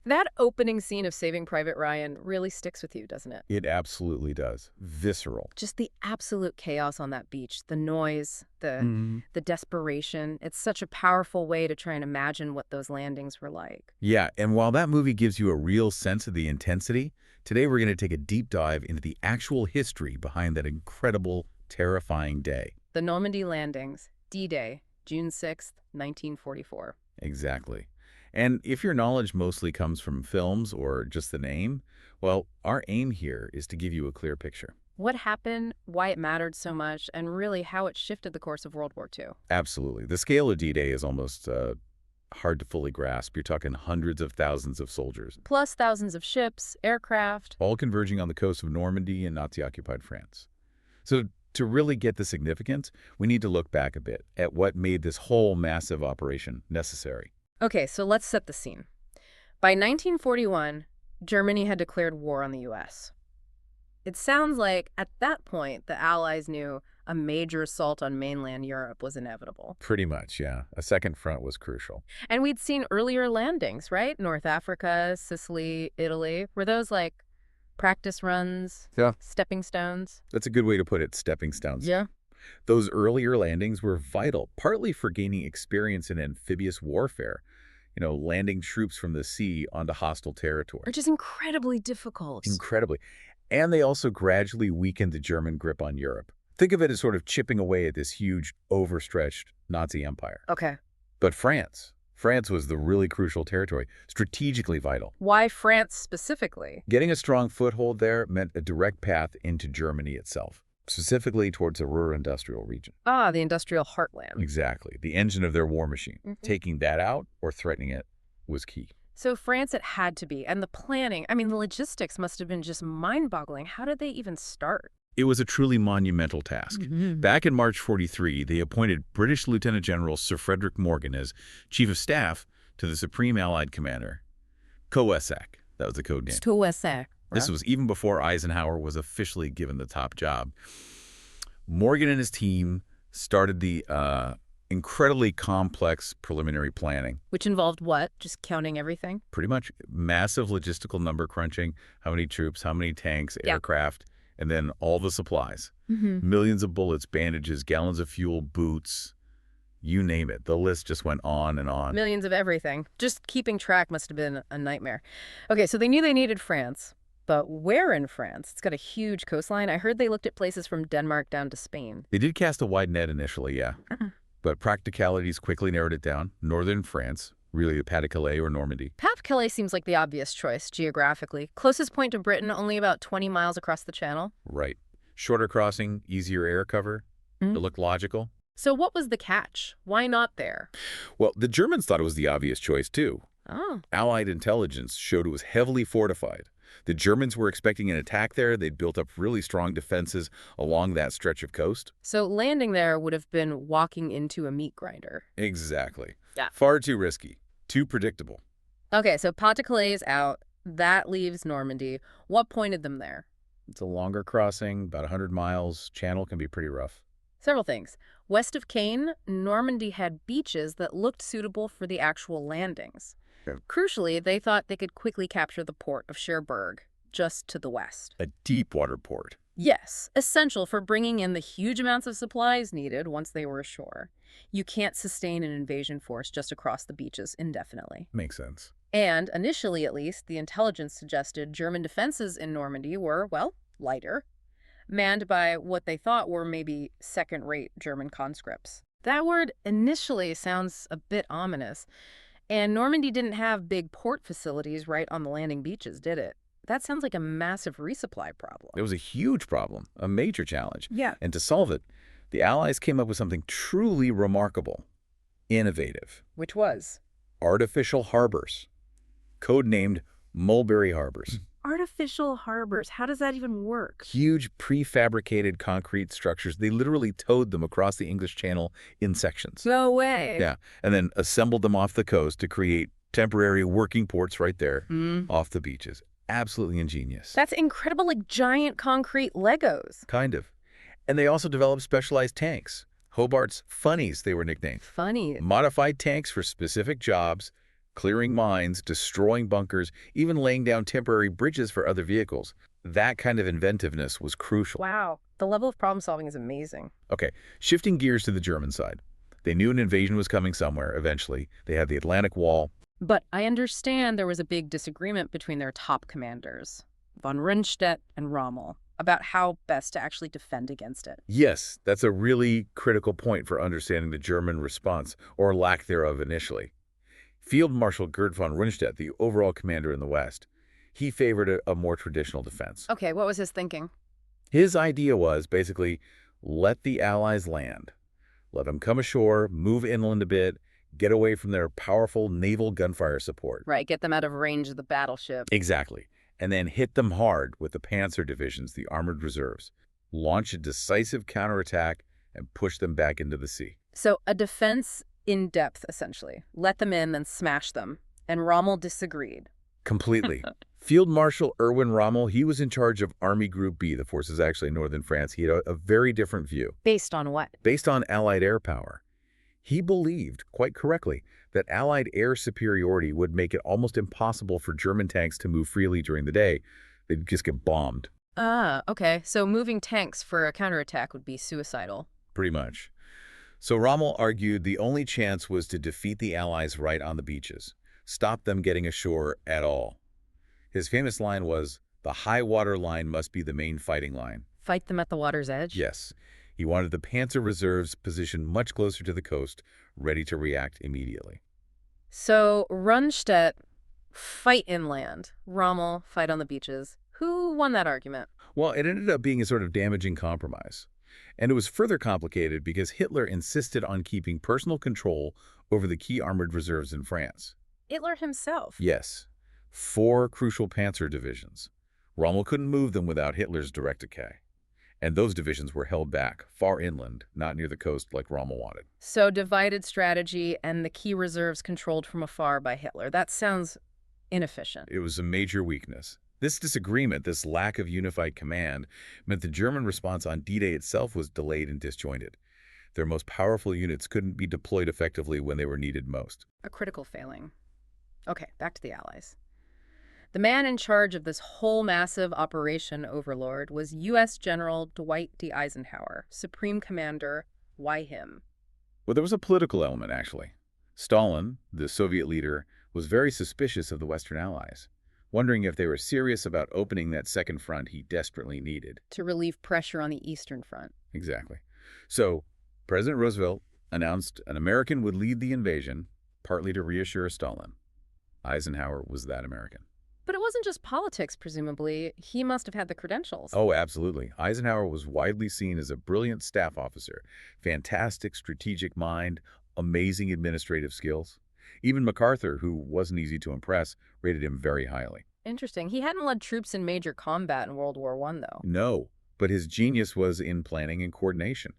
That opening scene of Saving Private Ryan really sticks with you, doesn't it? It absolutely does. Visceral. Just the absolute chaos on that beach, the noise, the desperation. It's such a powerful way to try and imagine what those landings were like. Yeah, and while that movie gives you a real sense of the intensity, today we're going to take a deep dive into the actual history behind that incredible, terrifying day. The Normandy landings, D-Day, June 6th, 1944. Exactly. And if your knowledge mostly comes from films or just the name, well, our aim here is to give you a clear picture. What happened, why it mattered so much, and really how it shifted the course of World War II. Absolutely. The scale of D-Day is almost hard to fully grasp. You're talking hundreds of thousands of soldiers, Plus thousands of ships, aircraft. all converging on the coast of Normandy in Nazi-occupied France. So to really get the significance, we need to look back a bit at what made this whole massive operation necessary. Okay, so let's set the scene. By 1941, Germany had declared war on the U.S. It sounds like, at that point, the Allies knew a major assault on mainland Europe was inevitable. Pretty much, yeah. A second front was crucial. And we'd seen earlier landings, right? North Africa, Sicily, Italy. Were those like practice runs? Yeah. Stepping stones? That's a good way to put it, stepping stones. Yeah. Those earlier landings were vital, partly for gaining experience in amphibious warfare, landing troops from the sea onto hostile territory. Which is incredibly difficult. Incredibly. And they also gradually weakened the German grip on Europe. Think of it as sort of chipping away at this huge, overstretched Nazi empire. Okay. But France was the really crucial territory, strategically vital. Why France specifically? Getting a strong foothold there meant a direct path into Germany itself, specifically towards the Ruhr industrial region. Ah, the industrial heartland. Exactly, the engine of their war machine. Taking that out or threatening it was key. So France, it had to be. And the planning, I mean, the logistics must have been just mind-boggling. How did they even start? It was a truly monumental task. Back in March 43, they appointed British Lieutenant General Sir Frederick Morgan as Chief of Staff to the Supreme Allied Commander, COESAC. That was the code name. COESAC. This was even before Eisenhower was officially given the top job. Morgan and his team started the incredibly complex preliminary planning. Which involved what? Just counting everything? Pretty much massive logistical number crunching, how many troops, how many tanks, aircraft, and then all the supplies. Millions of bullets, bandages, gallons of fuel, boots, you name it. The list just went on and on. Millions of everything. Just keeping track must have been a nightmare. Okay, so they knew they needed France. But where in France? It's got a huge coastline. I heard they looked at places from Denmark down to Spain. They did cast a wide net initially, yeah. But practicalities quickly narrowed it down. Northern France, really the Pas-de-Calais or Normandy. Pas-de-Calais seems like the obvious choice geographically. Closest point to Britain, only about 20 miles across the channel. Right. Shorter crossing, easier air cover. It looked logical. So what was the catch? Why not there? Well, the Germans thought it was the obvious choice, too. Oh. Allied intelligence showed it was heavily fortified. The Germans were expecting an attack there. They'd built up really strong defenses along that stretch of coast. So landing there would have been walking into a meat grinder. Exactly. Yeah. Far too risky. Too predictable. Okay, so Pas-de-Calais is out. That leaves Normandy. What pointed them there? It's a longer crossing, about 100 miles. Channel can be pretty rough. Several things. West of Caen, Normandy had beaches that looked suitable for the actual landings. Yeah. Crucially, they thought they could quickly capture the port of Cherbourg, just to the west. A deep water port. Yes, essential for bringing in the huge amounts of supplies needed once they were ashore. You can't sustain an invasion force just across the beaches indefinitely. Makes sense. And, initially at least, the intelligence suggested German defenses in Normandy were, well, lighter, manned by what they thought were maybe second-rate German conscripts. That word initially sounds a bit ominous. And Normandy didn't have big port facilities right on the landing beaches, did it? That sounds like a massive resupply problem. It was a huge problem, a major challenge. Yeah. And to solve it, the Allies came up with something truly remarkable, innovative. Which was? Artificial harbors, codenamed Mulberry Harbors. Artificial harbors. How does that even work? Huge prefabricated concrete structures. They literally towed them across the English Channel in sections. No way. Yeah, and then assembled them off the coast to create temporary working ports right there off the beaches. Absolutely ingenious. That's incredible, like giant concrete Legos. Kind of. And they also developed specialized tanks. Hobart's Funnies, they were nicknamed. Funny. Modified tanks for specific jobs, clearing mines, destroying bunkers, even laying down temporary bridges for other vehicles. That kind of inventiveness was crucial. Wow. The level of problem solving is amazing. Okay, shifting gears to the German side. They knew an invasion was coming somewhere eventually. They had the Atlantic Wall. But I understand there was a big disagreement between their top commanders, von Rundstedt and Rommel, about how best to actually defend against it. Yes, that's a really critical point for understanding the German response, or lack thereof initially. Field Marshal Gerd von Rundstedt, the overall commander in the West, he favored a more traditional defense. Okay, what was his thinking? His idea was basically, let the Allies land. Let them come ashore, move inland a bit, get away from their powerful naval gunfire support. Right, get them out of range of the battleship. Exactly. And then hit them hard with the Panzer divisions, the armored reserves. Launch a decisive counterattack and push them back into the sea. So a defense in depth, essentially. Let them in, then smash them. And Rommel disagreed. Completely. Field Marshal Erwin Rommel, he was in charge of Army Group B, the forces actually in northern France. He had a very different view. Based on what? Based on Allied air power. He believed, quite correctly, that Allied air superiority would make it almost impossible for German tanks to move freely during the day. They'd just get bombed. Ah, okay. So moving tanks for a counterattack would be suicidal. Pretty much. So Rommel argued the only chance was to defeat the Allies right on the beaches, stop them getting ashore at all. His famous line was, the high water line must be the main fighting line. Fight them at the water's edge? Yes. He wanted the Panzer reserves positioned much closer to the coast, ready to react immediately. So Rundstedt, fight inland. Rommel, fight on the beaches. Who won that argument? Well, it ended up being a sort of damaging compromise. And it was further complicated because Hitler insisted on keeping personal control over the key armored reserves in France. Hitler himself? Yes. 4 crucial Panzer divisions. Rommel couldn't move them without Hitler's direct okay. And those divisions were held back, far inland, not near the coast like Rommel wanted. So divided strategy and the key reserves controlled from afar by Hitler. That sounds inefficient. It was a major weakness. This disagreement, this lack of unified command, meant the German response on D-Day itself was delayed and disjointed. Their most powerful units couldn't be deployed effectively when they were needed most. A critical failing. Okay, back to the Allies. The man in charge of this whole massive operation overlord was U.S. General Dwight D. Eisenhower, Supreme Commander. Why him? Well, there was a political element, actually. Stalin, the Soviet leader, was very suspicious of the Western Allies, wondering if they were serious about opening that second front he desperately needed. To relieve pressure on the Eastern Front. Exactly. So, President Roosevelt announced an American would lead the invasion, partly to reassure Stalin. Eisenhower was that American. But it wasn't just politics, presumably. He must have had the credentials. Oh, absolutely. Eisenhower was widely seen as a brilliant staff officer, fantastic strategic mind, amazing administrative skills. Even MacArthur, who wasn't easy to impress, rated him very highly. Interesting. He hadn't led troops in major combat in World War I, though. No, but his genius was in planning and coordination.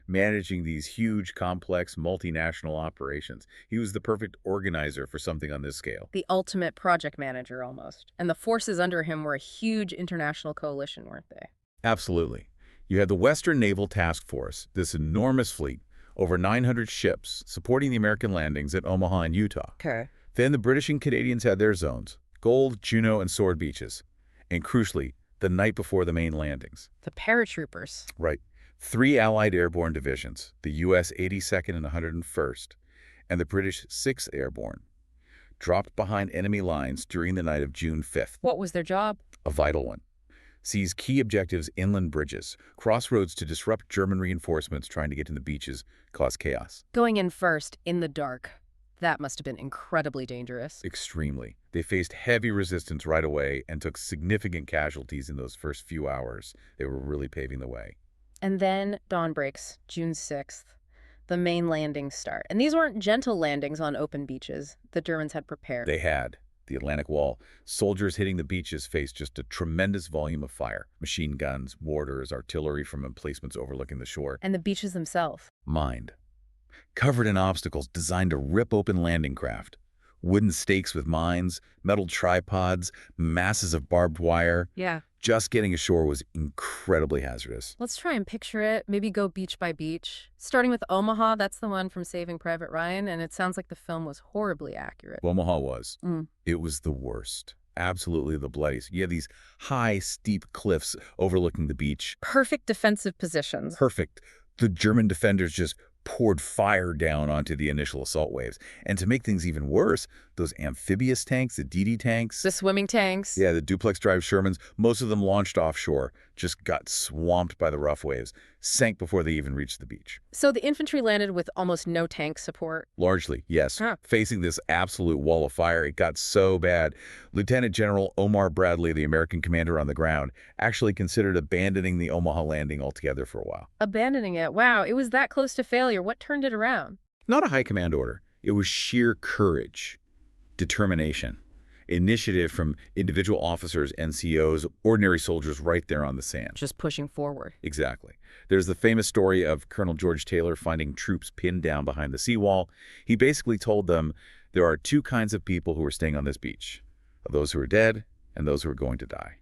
Managing these huge, complex, multinational operations. He was the perfect organizer for something on this scale. The ultimate project manager, almost. And the forces under him were a huge international coalition, weren't they? Absolutely. You had the Western Naval Task Force, this enormous fleet, over 900 ships, supporting the American landings at Omaha and Utah. Okay. Then the British and Canadians had their zones, Gold, Juno, and Sword Beaches. And crucially, the night before the main landings. The paratroopers. Right. 3 Allied airborne divisions, the U.S. 82nd and 101st, and the British 6th Airborne, dropped behind enemy lines during the night of June 5th. What was their job? A vital one. Seize key objectives, inland bridges, crossroads to disrupt German reinforcements trying to get to the beaches, cause chaos. Going in first, in the dark. That must have been incredibly dangerous. Extremely. They faced heavy resistance right away and took significant casualties in those first few hours. They were really paving the way. And then dawn breaks, June 6th. The main landings start. And these weren't gentle landings on open beaches the Germans had prepared. They had. The Atlantic Wall. Soldiers hitting the beaches faced just a tremendous volume of fire. Machine guns, mortars, artillery from emplacements overlooking the shore. And the beaches themselves. Mined. Covered in obstacles designed to rip open landing craft. Wooden stakes with mines, metal tripods, masses of barbed wire. Yeah. Just getting ashore was incredibly hazardous. Let's try and picture it. Maybe go beach by beach. Starting with Omaha, that's the one from Saving Private Ryan, and it sounds like the film was horribly accurate. Omaha was. Mm. It was the worst. Absolutely the bloodiest. You have these high, steep cliffs overlooking the beach. Perfect defensive positions. Perfect. The German defenders just poured fire down onto the initial assault waves. And to make things even worse, those amphibious tanks, the DD tanks. The swimming tanks. Yeah, the duplex drive Shermans, most of them launched offshore, just got swamped by the rough waves, sank before they even reached the beach. So the infantry landed with almost no tank support. Largely, yes. Huh. Facing this absolute wall of fire, it got so bad. Lieutenant General Omar Bradley, the American commander on the ground, actually considered abandoning the Omaha landing altogether for a while. Abandoning it. Wow, it was that close to failure. What turned it around? Not a high command order. It was sheer courage, determination, initiative from individual officers, NCOs, ordinary soldiers right there on the sand. Just pushing forward. Exactly. There's the famous story of Colonel George Taylor finding troops pinned down behind the seawall. He basically told them there are two kinds of people who are staying on this beach, those who are dead and those who are going to die.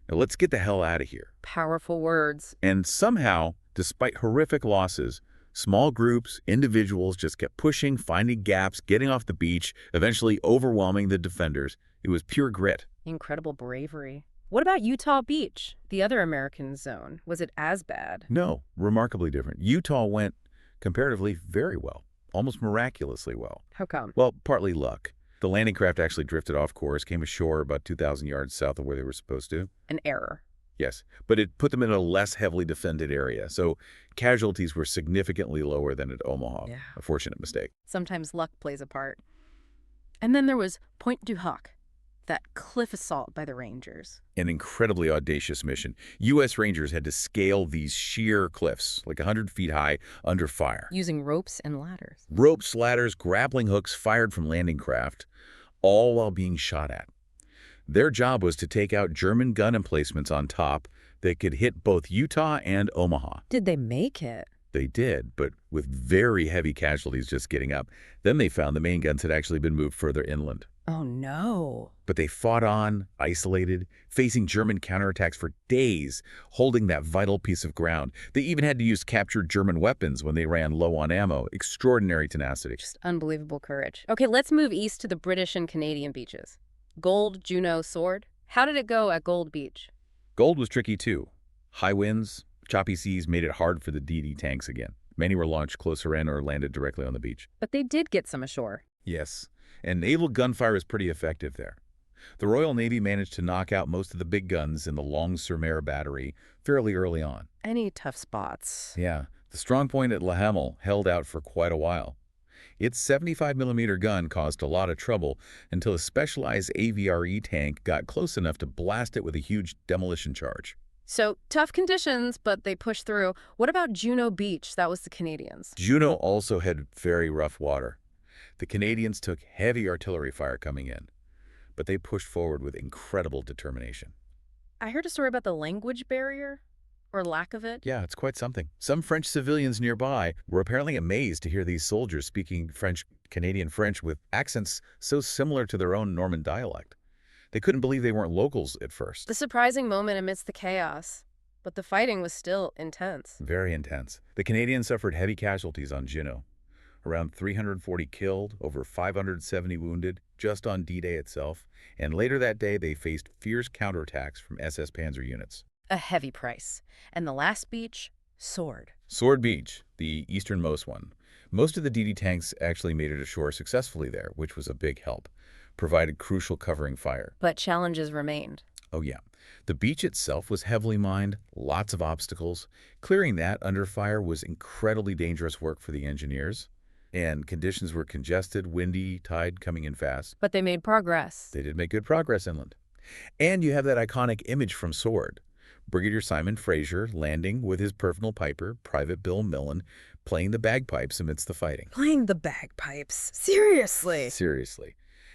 Now let's get the hell out of here. Powerful words. And somehow, despite horrific losses, small groups, individuals just kept pushing, finding gaps, getting off the beach, eventually overwhelming the defenders. It was pure grit. Incredible bravery. What about Utah Beach, the other American zone? Was it as bad? No, remarkably different. Utah went comparatively very well, almost miraculously well. How come? Well, partly luck. The landing craft actually drifted off course, came ashore about 2,000 yards south of where they were supposed to. An error. Yes, but it put them in a less heavily defended area, so casualties were significantly lower than at Omaha. Yeah. A fortunate mistake. Sometimes luck plays a part. And then there was Pointe du Hoc, that cliff assault by the Rangers. An incredibly audacious mission. U.S. Rangers had to scale these sheer cliffs, like 100 feet high, under fire. Using ropes and ladders. Ropes, ladders, grappling hooks fired from landing craft, all while being shot at. Their job was to take out German gun emplacements on top that could hit both Utah and Omaha. Did they make it? They did, but with very heavy casualties just getting up. Then they found the main guns had actually been moved further inland. Oh, no. But they fought on, isolated, facing German counterattacks for days, holding that vital piece of ground. They even had to use captured German weapons when they ran low on ammo. Extraordinary tenacity. Just unbelievable courage. Okay, let's move east to the British and Canadian beaches. Gold, Juno, Sword. How did it go at Gold Beach? Gold was tricky too. High winds, choppy seas made it hard for the DD tanks again. Many were launched closer in or landed directly on the beach. But they did get some ashore. Yes, and naval gunfire is pretty effective there. The Royal Navy managed to knock out most of the big guns in the Long-sur-Mer battery fairly early on. Any tough spots? Yeah, the strong point at La Hamel held out for quite a while. Its 75mm gun caused a lot of trouble until a specialized AVRE tank got close enough to blast it with a huge demolition charge. So, tough conditions, but they pushed through. What about Juno Beach? That was the Canadians. Juno also had very rough water. The Canadians took heavy artillery fire coming in, but they pushed forward with incredible determination. I heard a story about the language barrier, or lack of it. Yeah, it's quite something. Some French civilians nearby were apparently amazed to hear these soldiers speaking Canadian French with accents so similar to their own Norman dialect. They couldn't believe they weren't locals at first. The surprising moment amidst the chaos. But the fighting was still intense. Very intense. The Canadians suffered heavy casualties on Juno. Around 340 killed, over 570 wounded, just on D-Day itself. And later that day, they faced fierce counterattacks from SS Panzer units. A heavy price. And the last beach, Sword. Sword Beach, the easternmost one. Most of the DD tanks actually made it ashore successfully there, which was a big help. Provided crucial covering fire. But challenges remained. Oh yeah. The beach itself was heavily mined, lots of obstacles. Clearing that under fire was incredibly dangerous work for the engineers. And conditions were congested, windy, tide coming in fast. But they made progress. They did make good progress inland. And you have that iconic image from Sword. Brigadier Simon Fraser landing with his personal piper, Private Bill Millen, playing the bagpipes amidst the fighting. Playing the bagpipes? Seriously? Seriously.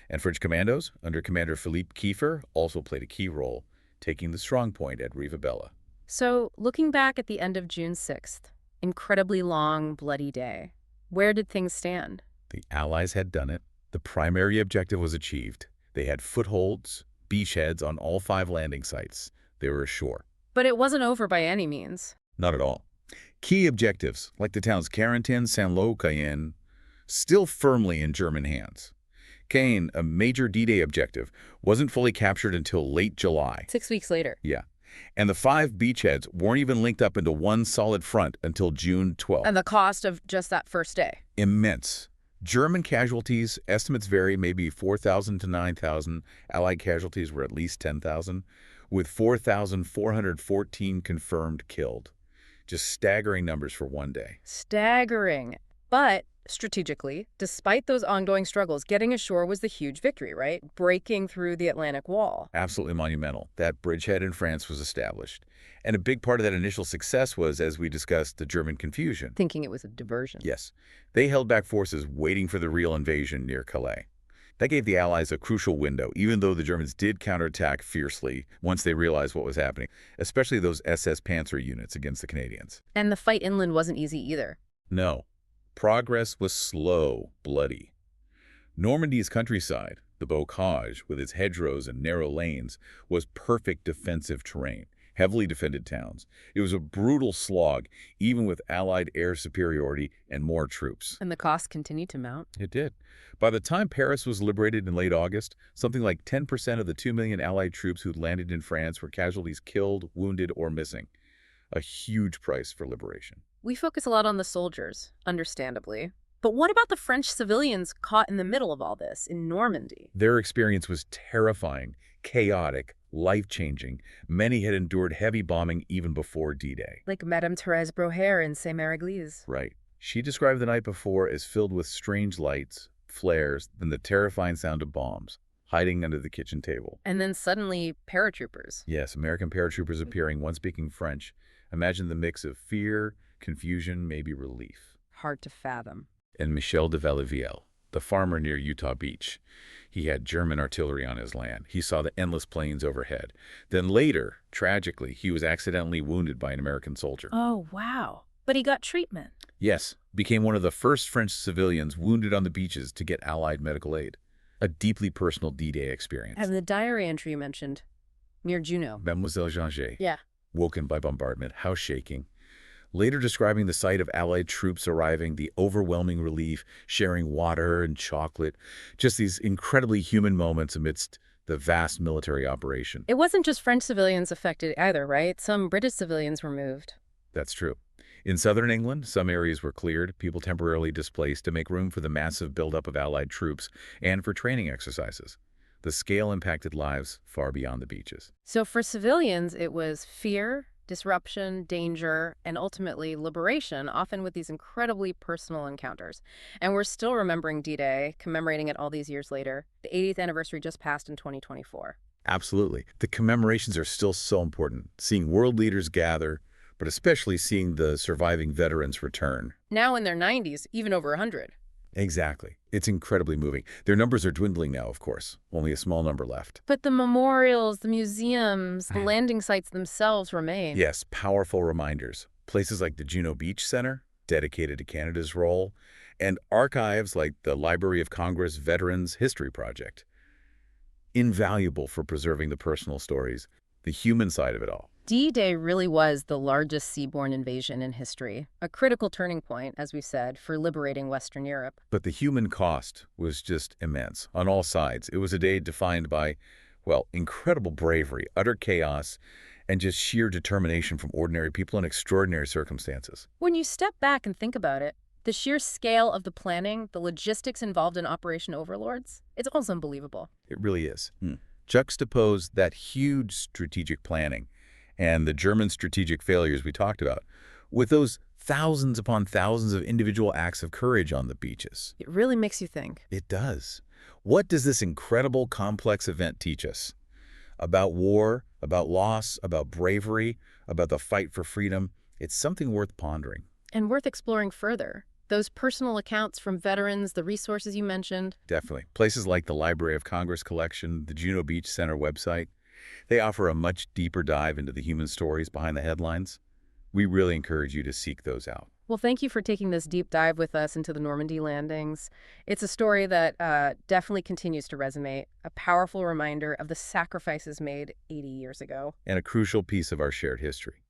And French commandos, under Commander Philippe Kiefer, also played a key role, taking the strong point at Rivabella. So, looking back at the end of June 6th, incredibly long, bloody day, where did things stand? The Allies had done it. The primary objective was achieved. They had footholds, beachheads on all 5 landing sites. They were ashore. But it wasn't over by any means. Not at all. Key objectives, like the towns Carentan, Saint-Lô, Cayenne, still firmly in German hands. Cayenne, a major D-Day objective, wasn't fully captured until late July. 6 weeks later. Yeah. And the 5 beachheads weren't even linked up into one solid front until June 12th. And the cost of just that first day. Immense. German casualties, estimates vary, maybe 4,000 to 9,000. Allied casualties were at least 10,000, with 4,414 confirmed killed. Just staggering numbers for one day. Staggering. But strategically, despite those ongoing struggles, getting ashore was the huge victory, right? Breaking through the Atlantic Wall. Absolutely monumental. That bridgehead in France was established. And a big part of that initial success was, as we discussed, the German confusion. Thinking it was a diversion. Yes. They held back forces waiting for the real invasion near Calais. That gave the Allies a crucial window, even though the Germans did counterattack fiercely once they realized what was happening, especially those SS Panzer units against the Canadians. And the fight inland wasn't easy either. No. Progress was slow, bloody. Normandy's countryside, the bocage, with its hedgerows and narrow lanes, was perfect defensive terrain, heavily defended towns. It was a brutal slog, even with Allied air superiority and more troops. And the cost continued to mount. It did. By the time Paris was liberated in late August, something like 10% of the 2 million Allied troops who'd landed in France were casualties killed, wounded, or missing. A huge price for liberation. We focus a lot on the soldiers, understandably. But what about the French civilians caught in the middle of all this, in Normandy? Their experience was terrifying, chaotic, life-changing. Many had endured heavy bombing even before D-Day. Like Madame Thérèse Broher in Saint-Mère-Église. Right. She described the night before as filled with strange lights, flares, then the terrifying sound of bombs, hiding under the kitchen table. And then suddenly, paratroopers. Yes, American paratroopers appearing, one speaking French. Imagine the mix of fear, confusion, maybe relief. Hard to fathom. And Michel de Vallevielle, the farmer near Utah Beach. He had German artillery on his land. He saw the endless plains overhead. Then later, tragically, he was accidentally wounded by an American soldier. Oh, wow. But he got treatment. Yes, became one of the first French civilians wounded on the beaches to get Allied medical aid. A deeply personal D-Day experience. And the diary entry you mentioned, near Juneau. Mademoiselle Janger. Yeah. Woken by bombardment, house shaking. Later describing the sight of Allied troops arriving, the overwhelming relief, sharing water and chocolate, just these incredibly human moments amidst the vast military operation. It wasn't just French civilians affected either, right? Some British civilians were moved. That's true. In southern England, some areas were cleared, people temporarily displaced to make room for the massive buildup of Allied troops and for training exercises. The scale impacted lives far beyond the beaches. So for civilians, it was fear, disruption, danger, and ultimately liberation, often with these incredibly personal encounters. And we're still remembering D-Day, commemorating it all these years later. The 80th anniversary just passed in 2024. Absolutely. The commemorations are still so important. Seeing world leaders gather, but especially seeing the surviving veterans return. Now in their 90s, even over 100. Exactly. It's incredibly moving. Their numbers are dwindling now, of course. Only a small number left. But the memorials, the museums, the landing sites themselves remain. Yes, powerful reminders. Places like the Juneau Beach Center, dedicated to Canada's role, and archives like the Library of Congress Veterans History Project. Invaluable for preserving the personal stories, the human side of it all. D-Day really was the largest seaborne invasion in history, a critical turning point, as we said, for liberating Western Europe. But the human cost was just immense on all sides. It was a day defined by, well, incredible bravery, utter chaos, and just sheer determination from ordinary people in extraordinary circumstances. When you step back and think about it, the sheer scale of the planning, the logistics involved in Operation Overlords, it's almost unbelievable. It really is. Juxtapose that huge strategic planning and the German strategic failures we talked about, with those thousands upon thousands of individual acts of courage on the beaches. It really makes you think. It does. What does this incredible, complex event teach us? About war, about loss, about bravery, about the fight for freedom. It's something worth pondering. And worth exploring further. Those personal accounts from veterans, the resources you mentioned. Definitely. Places like the Library of Congress collection, the Juneau Beach Center website, they offer a much deeper dive into the human stories behind the headlines. We really encourage you to seek those out. Well, thank you for taking this deep dive with us into the Normandy landings. It's a story that definitely continues to resonate, a powerful reminder of the sacrifices made 80 years ago. And a crucial piece of our shared history.